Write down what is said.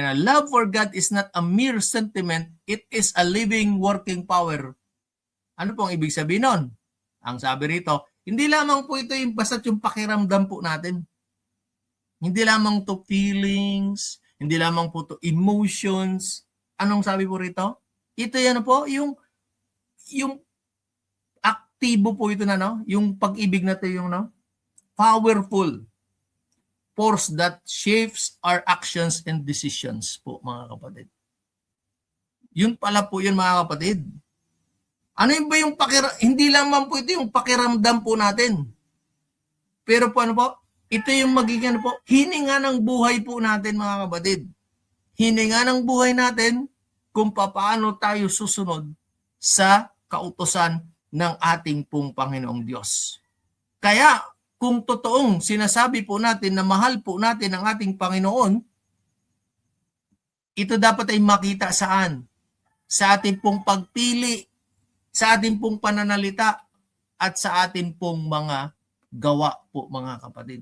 Love for God is not a mere sentiment, it is a living, working power. Ano pong ibig sabihin nun? Ang sabi rito, hindi lamang po ito yung basta't yung pakiramdam po natin. Hindi lamang to feelings, hindi lamang po to emotions. Anong sabi po rito? Ito yan po, yung aktibo po ito na, no? Yung pag-ibig na ito, yung powerful force that shapes our actions and decisions po, mga kapatid. Yun pala po yun, mga kapatid. Ano yun ba yung hindi lamang po ito yung pakiramdam po natin. Pero po ano po, ito yung magiging hininga ng buhay po natin, mga kapatid. Hininga ng buhay natin kung paano tayo susunod sa kautusan ng ating pong Panginoong Diyos. Kaya, kung totoong sinasabi po natin na mahal po natin ang ating Panginoon, ito dapat ay makita saan? Sa ating pong pagpili, sa ating pong pananalita, at sa ating pong mga gawa po, mga kapatid.